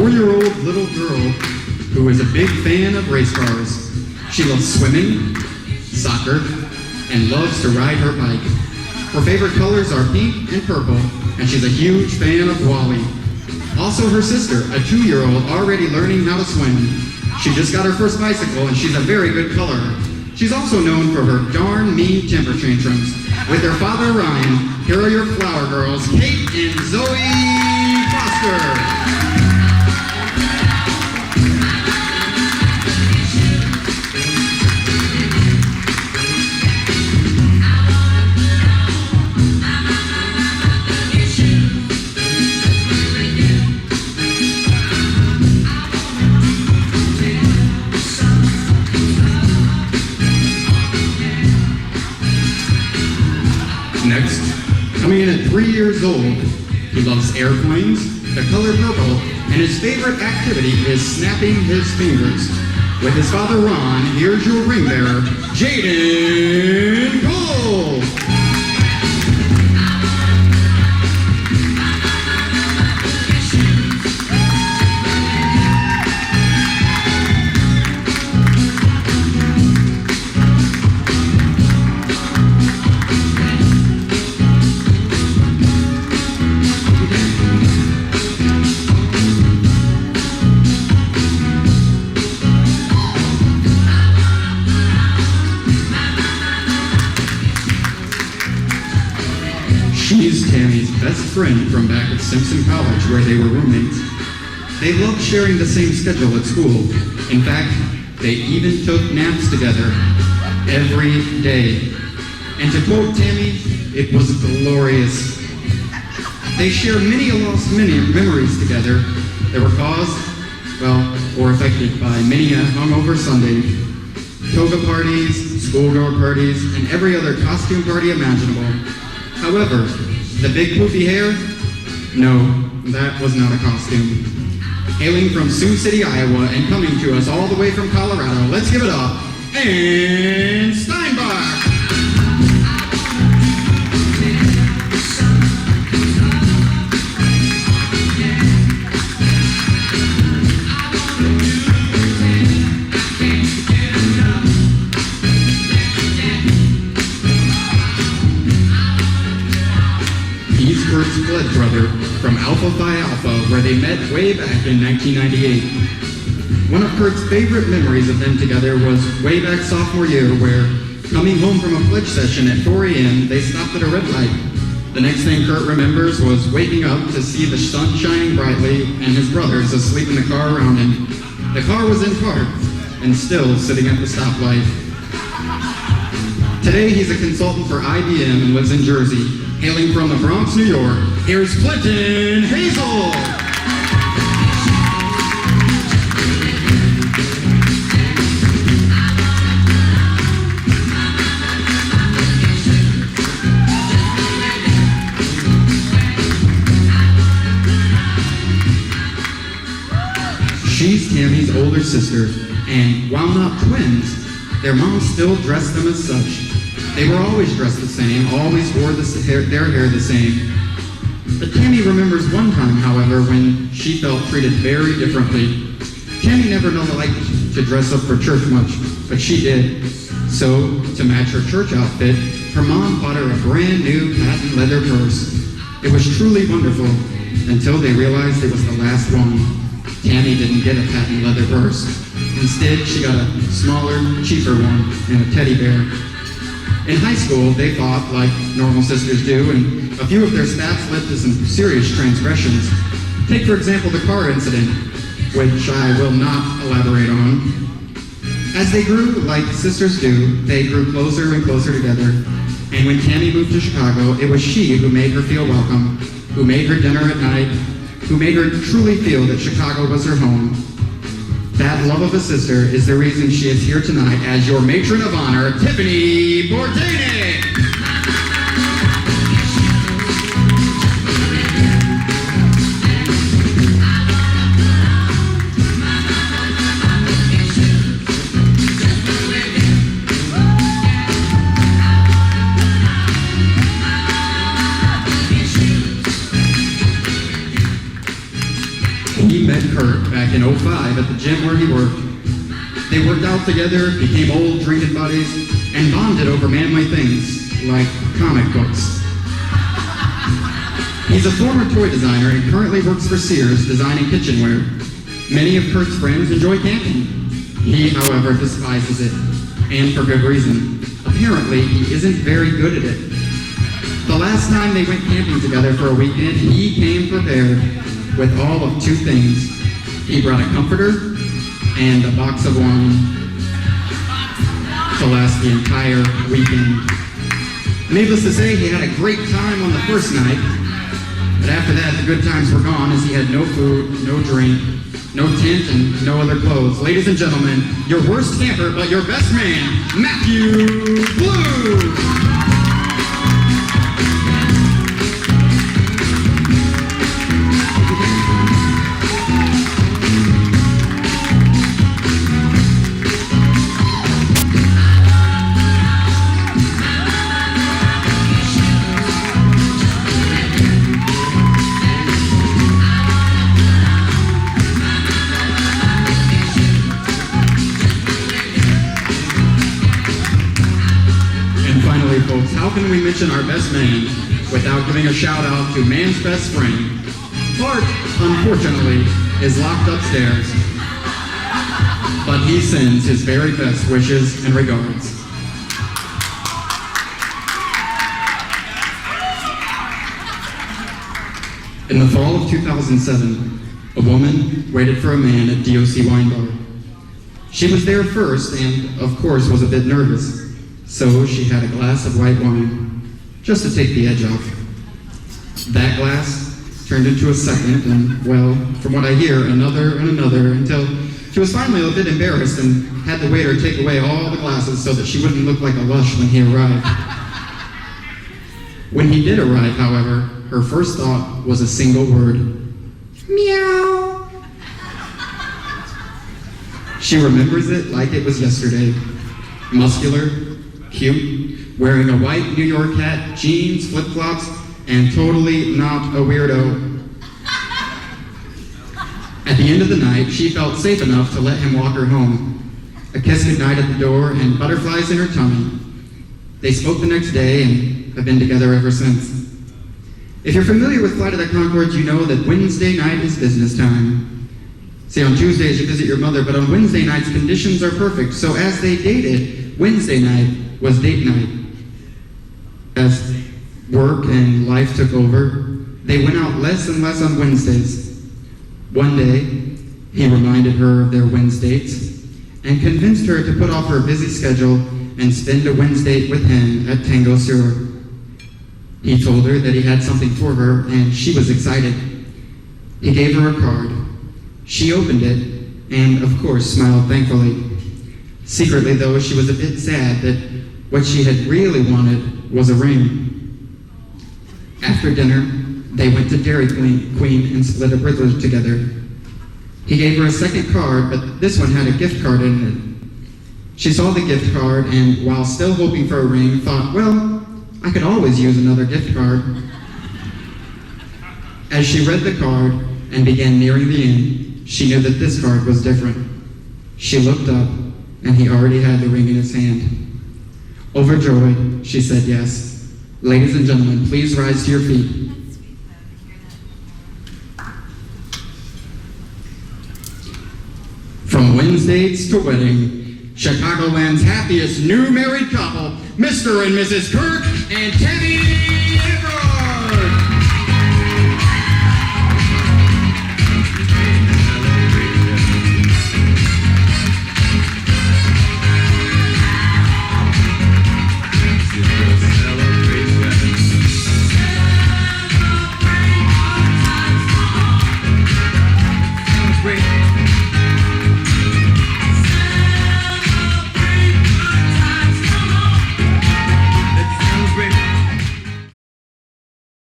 4-year-old little girl who is a big fan of race cars. She loves swimming, soccer, and loves to ride her bike. Her favorite colors are pink and purple, and she's a huge fan of Wally. Also her sister, a 2-year-old already learning how to swim. She just got her first bicycle, and she's a very good colorer. She's also known for her darn mean temper tantrums. With their father, Ryan, here are your flower girls, Kate and Zoe Foster. Next, coming in at 3 years old, he loves airplanes, the color purple, and his favorite activity is snapping his fingers. With his father Ron, here's your ring bearer, Jaden Cole. She's Tammy's best friend from back at Simpson College, where they were roommates. They loved sharing the same schedule at school. In fact, they even took naps together every day. And to quote Tammy, it was glorious. They share many memories together that were caused, or affected by many a hungover Sunday, toga parties, schoolgirl parties, and every other costume party imaginable. However, the big poofy hair? No, that was not a costume. Hailing from Sioux City, Iowa, and coming to us all the way from Colorado, let's give it up, and Steinbach! Curt's blood brother from Alpha Phi Alpha, where they met way back in 1998. One of Curt's favorite memories of them together was way back sophomore year, where, coming home from a pledge session at 4 a.m., they stopped at a red light. The next thing Curt remembers was waking up to see the sun shining brightly and his brothers asleep in the car around him. The car was in park and still sitting at the stoplight. Today, he's a consultant for IBM and lives in Jersey. Hailing from the Bronx, New York, here's Clinton Hazel. She's Tammy's older sister, and while not twins, their mom still dressed them as such. They were always dressed the same, always wore their hair the same. But Tammy remembers one time, however, when she felt treated very differently. Tammy never liked to dress up for church much, but she did. So, to match her church outfit, her mom bought her a brand new patent leather purse. It was truly wonderful, until they realized it was the last one. Tammy didn't get a patent leather purse. Instead, she got a smaller, cheaper one and a teddy bear. In high school, they fought like normal sisters do, and a few of their spats led to some serious transgressions. Take, for example, the car incident, which I will not elaborate on. As they grew, like sisters do, they grew closer and closer together. And when Tammy moved to Chicago, it was she who made her feel welcome, who made her dinner at night, who made her truly feel that Chicago was her home. That love of a sister is the reason she is here tonight as your matron of honor, Tiffany Bourdain. He met Curt back in '05 at the gym where he worked. They worked out together, became old drinking buddies, and bonded over manly things like comic books. He's a former toy designer and currently works for Sears designing kitchenware. Many of Curt's friends enjoy camping. He, however, despises it, and for good reason. Apparently, he isn't very good at it. The last time they went camping together for a weekend, he came prepared with all of two things. He brought a comforter and a box of wine to last the entire weekend. Needless to say, he had a great time on the first night, but after that, the good times were gone as he had no food, no drink, no tent, and no other clothes. Ladies and gentlemen, your worst camper, but your best man, Matthew Blue! Folks, how can we mention our best man without giving a shout out to man's best friend? Curt, unfortunately, is locked upstairs, but he sends his very best wishes and regards. In the fall of 2007, a woman waited for a man at DOC Wine Bar. She was there first and, of course, was a bit nervous. So she had a glass of white wine, just to take the edge off. That glass turned into a second, and, well, from what I hear, another and another, until she was finally a bit embarrassed and had the waiter take away all the glasses so that she wouldn't look like a lush when he arrived. When he did arrive, however, her first thought was a single word: meow. She remembers it like it was yesterday. Muscular, cute, wearing a white New York hat, jeans, flip-flops, and totally not a weirdo. At the end of the night, she felt safe enough to let him walk her home. A kiss goodnight at the door and butterflies in her tummy. They spoke the next day and have been together ever since. If you're familiar with Flight of the Conchords, you know that Wednesday night is business time. See, on Tuesdays you visit your mother, but on Wednesday nights conditions are perfect. So as they dated, Wednesday night was date night. As work and life took over, they went out less and less on Wednesdays. One day, he reminded her of their Wednesdays and convinced her to put off her busy schedule and spend a Wednesday with him at Tango Sur. He told her that he had something for her, and she was excited. He gave her a card. She opened it, and of course smiled thankfully. Secretly, though, she was a bit sad that what she had really wanted was a ring. After dinner, they went to Dairy Queen and split a privilege together. He gave her a second card, but this one had a gift card in it. She saw the gift card and, while still hoping for a ring, thought, well, I could always use another gift card. As she read the card and began nearing the end, she knew that this card was different. She looked up, and he already had the ring in his hand. Overjoyed, she said yes. Ladies and gentlemen, please rise to your feet. From Wednesdays to wedding, Chicagoland's happiest new married couple, Mr. and Mrs. Curt and Tammy.